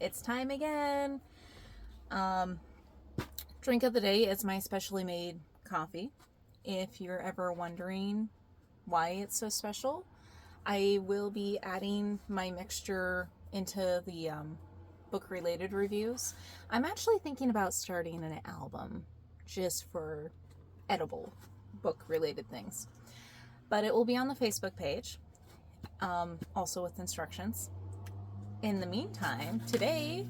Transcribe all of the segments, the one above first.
It's time again. Drink of the day is my specially made coffee. If you're ever wondering why it's so special, I will be adding my mixture into the book-related reviews. I'm actually thinking about starting an album just for edible book-related things. But it will be on the Facebook page, also with instructions. In the meantime, today,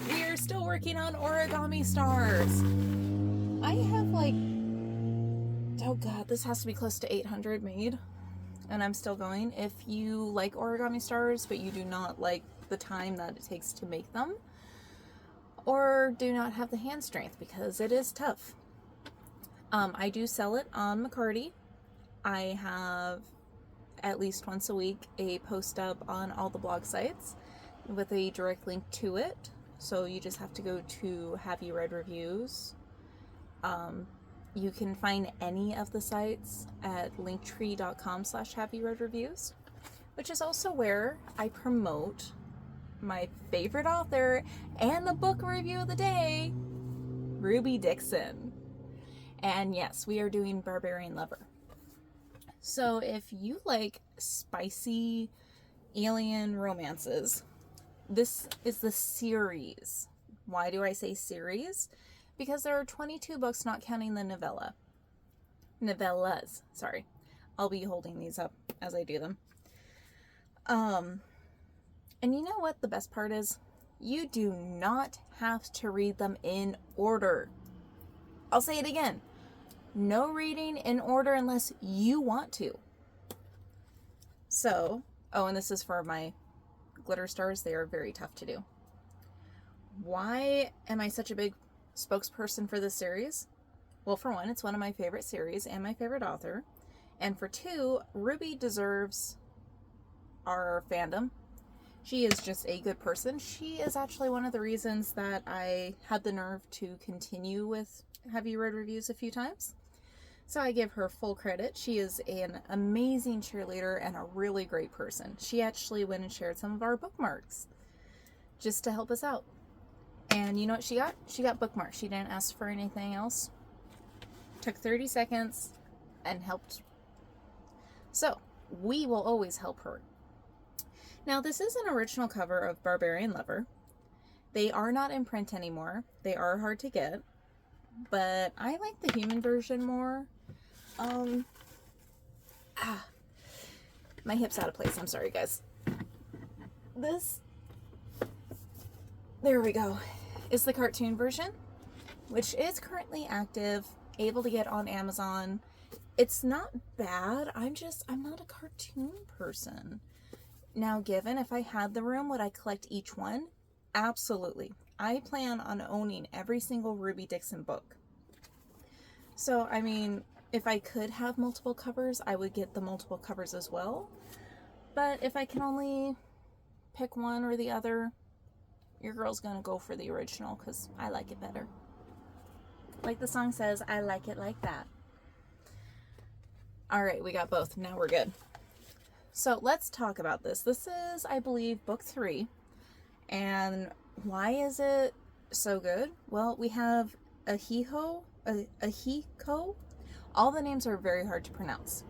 we are still working on origami stars. I have oh god, this has to be close to 800 made, and I'm still going. If you like origami stars, but you do not like the time that it takes to make them, or do not have the hand strength, because it is tough. I do sell it on McCarty. I have at least once a week a post up on all the blog sites with a direct link to it. So you just have to go to Have You Read Reviews. You can find any of the sites at linktree.com/haveyoureadreviews, which is also where I promote my favorite author and the book review of the day, Ruby Dixon. And yes, we are doing Barbarian Lover. So if you like spicy alien romances, this is the series. Why do I say series? Because there are 22 books, not counting the novellas. Sorry. I'll be holding these up as I do them. And you know what the best part is? You do not have to read them in order. I'll say it again. No reading in order unless you want to. So, and this is for my glitter stars. They are very tough to do. Why am I such a big spokesperson for this series? Well, for one, it's one of my favorite series and my favorite author. And for two, Ruby deserves our fandom. She is just a good person. She is actually one of the reasons that I had the nerve to continue with Have You Read Reviews a few times. So I give her full credit. She is an amazing cheerleader and a really great person. She actually went and shared some of our bookmarks just to help us out. And you know what she got? She got bookmarks. She didn't ask for anything else. Took 30 seconds and helped. So we will always help her. Now, this is an original cover of Barbarian Lover. They are not in print anymore. They are hard to get, but I like the human version more. My hip's out of place. I'm sorry, guys. There we go, is the cartoon version, which is currently active, able to get on Amazon. It's not bad. I'm not a cartoon person. Now, given if I had the room, would I collect each one? Absolutely. I plan on owning every single Ruby Dixon book. So, I mean, if I could have multiple covers, I would get the multiple covers as well. But if I can only pick one or the other, your girl's gonna go for the original because I like it better. Like the song says, I like it like that. Alright, we got both. Now we're good. So let's talk about this. This is, I believe, book 3. And why is it so good? Well, we have Ahiko. All the names are very hard to pronounce.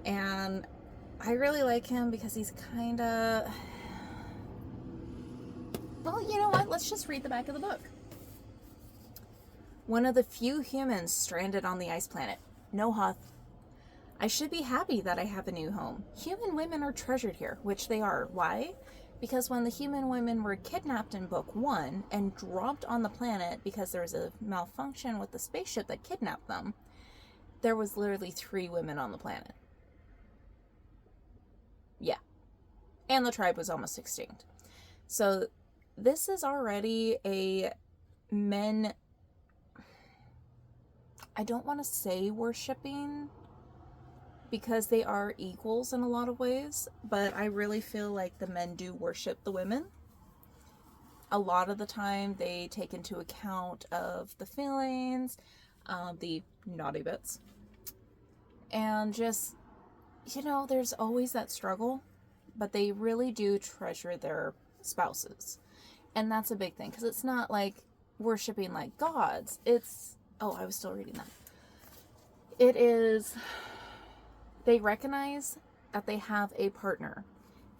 And I really like him because he's kind of... Well, you know what? Let's just read the back of the book. One of the few humans stranded on the ice planet. No Hoth. I should be happy that I have a new home. Human women are treasured here, which they are. Why? Because when the human women were kidnapped in book 1 and dropped on the planet because there was a malfunction with the spaceship that kidnapped them, there was literally 3 women on the planet. Yeah. And the tribe was almost extinct. So this is already a men... I don't want to say worshipping, because they are equals in a lot of ways, but I really feel like the men do worship the women. A lot of the time they take into account of the feelings, the naughty bits, and just, there's always that struggle, but they really do treasure their spouses. And that's a big thing, because it's not like worshiping like gods. It's, oh, I was still reading that. It is, they recognize that they have a partner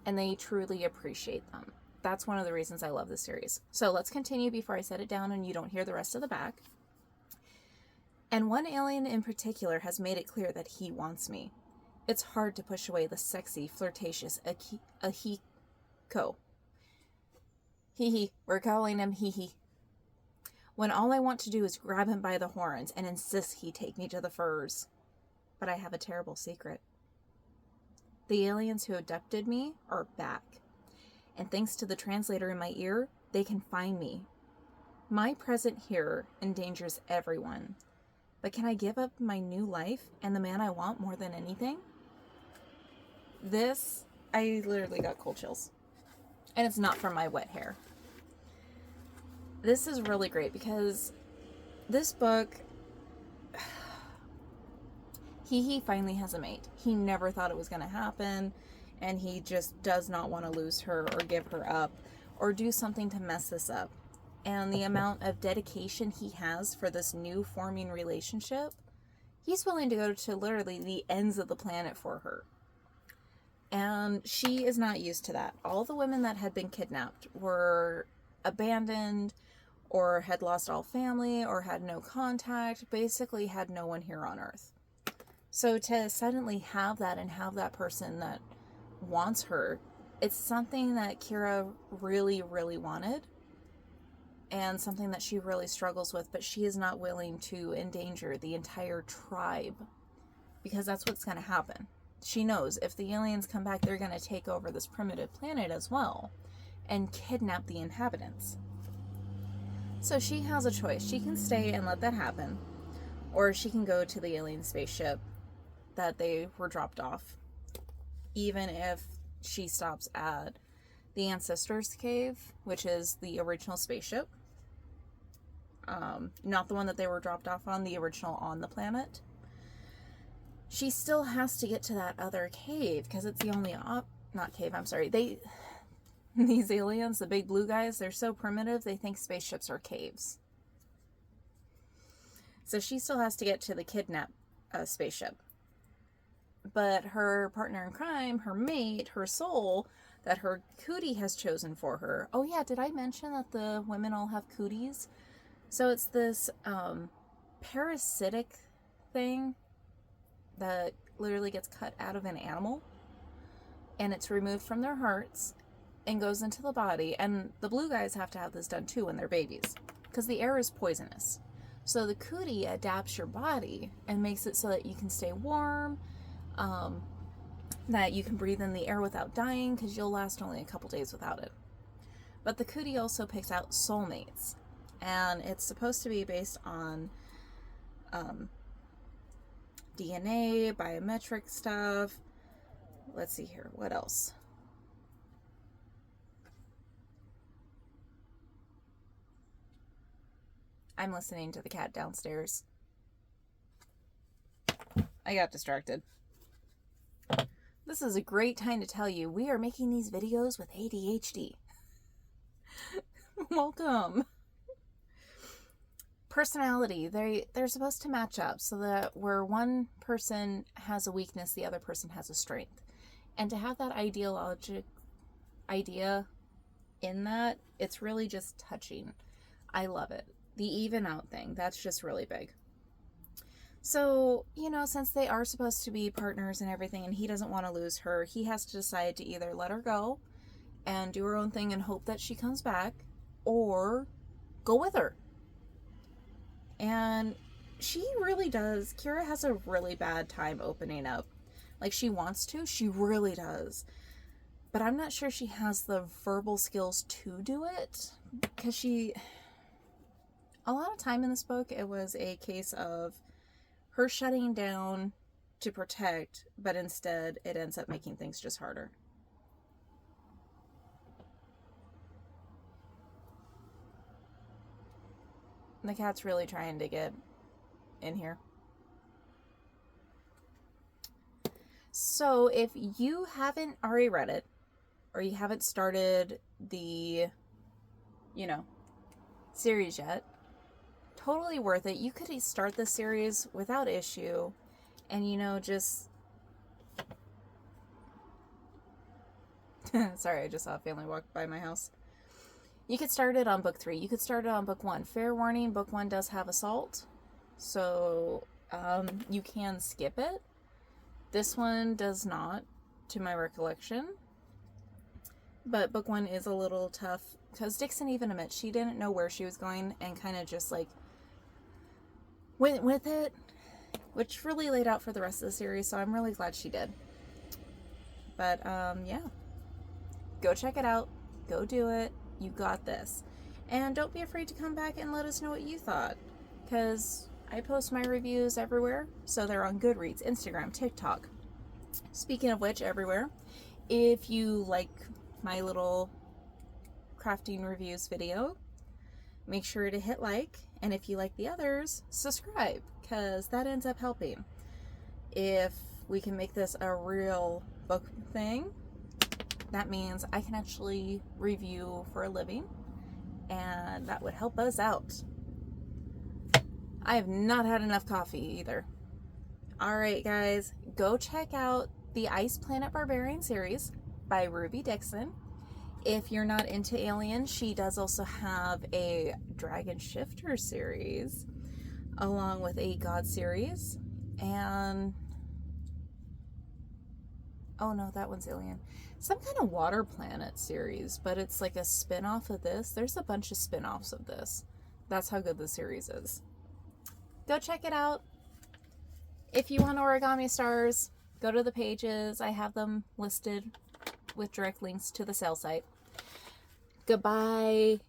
and they truly appreciate them. That's one of the reasons I love this series. So let's continue before I set it down and you don't hear the rest of the back. And one alien in particular has made it clear that he wants me. It's hard to push away the sexy, flirtatious Ahiko. Hee, we're calling him Hee. When all I want to do is grab him by the horns and insist he take me to the furs. But I have a terrible secret. The aliens who abducted me are back. And thanks to the translator in my ear, they can find me. My presence here endangers everyone. But can I give up my new life and the man I want more than anything? This, I literally got cold chills. And it's not from my wet hair. This is really great because this book, he finally has a mate. He never thought it was going to happen, and he just does not want to lose her or give her up or do something to mess this up. And the amount of dedication he has for this new forming relationship, he's willing to go to literally the ends of the planet for her. And she is not used to that. All the women that had been kidnapped were abandoned or had lost all family or had no contact, basically had no one here on Earth. So to suddenly have that and have that person that wants her, it's something that Kira really, really wanted and something that she really struggles with, but she is not willing to endanger the entire tribe because that's what's going to happen. She knows if the aliens come back, they're going to take over this primitive planet as well and kidnap the inhabitants. So she has a choice. She can stay and let that happen, or she can go to the alien spaceship that they were dropped off, even if she stops at the Ancestors Cave, which is the original spaceship. Not the one that they were dropped off on, the original on the planet. She still has to get to that other cave because it's the only not cave, I'm sorry. These aliens, the big blue guys, they're so primitive, they think spaceships are caves. So she still has to get to the kidnap spaceship. But her partner in crime, her mate, her soul, that her cootie has chosen for her. Oh yeah, did I mention that the women all have cooties? So it's this parasitic thing that literally gets cut out of an animal. And it's removed from their hearts and goes into the body. And the blue guys have to have this done too when they're babies, because the air is poisonous. So the cootie adapts your body and makes it so that you can stay warm, that you can breathe in the air without dying, because you'll last only a couple days without it. But the cootie also picks out soulmates, and it's supposed to be based on DNA, biometric stuff. Let's see here, what else? I'm listening to the cat downstairs. I got distracted. This is a great time to tell you we are making these videos with ADHD. Welcome. Personality. They're supposed to match up so that where one person has a weakness, the other person has a strength. And to have that idea in that, it's really just touching. I love it. The even out thing, that's just really big. So, since they are supposed to be partners and everything, and he doesn't want to lose her, he has to decide to either let her go and do her own thing and hope that she comes back, or go with her. And she really does. Kira has a really bad time opening up. Like, she wants to, she really does. But I'm not sure she has the verbal skills to do it, because a lot of time in this book, it was a case of her shutting down to protect, but instead it ends up making things just harder. The cat's really trying to get in here. So if you haven't already read it, or you haven't started the you know, series yet. Totally worth it. You could start the series without issue and, you know, just... Sorry, I just saw a family walk by my house. You could start it on book 3. You could start it on book 1. Fair warning, book 1 does have assault. So, you can skip it. This one does not, to my recollection. But book 1 is a little tough. Because Dixon even admits she didn't know where she was going and kind of just, like, went with it. Which really laid out for the rest of the series, so I'm really glad she did. But, yeah. Go check it out. Go do it. You got this. And don't be afraid to come back and let us know what you thought. Because I post my reviews everywhere. So they're on Goodreads, Instagram, TikTok. Speaking of which, everywhere. If you like my little crafting reviews video, make sure to hit like. And if you like the others, subscribe. Because that ends up helping. If we can make this a real book thing, that means I can actually review for a living, and that would help us out. I have not had enough coffee either. Alright guys, go check out the Ice Planet Barbarian series by Ruby Dixon. If you're not into aliens, she does also have a Dragon Shifter series, along with a God series, and... oh no, that one's alien. Some kind of water planet series, but it's like a spin-off of this. There's a bunch of spin-offs of this. That's how good the series is. Go check it out. If you want origami stars, go to the pages. I have them listed with direct links to the sale site. Goodbye.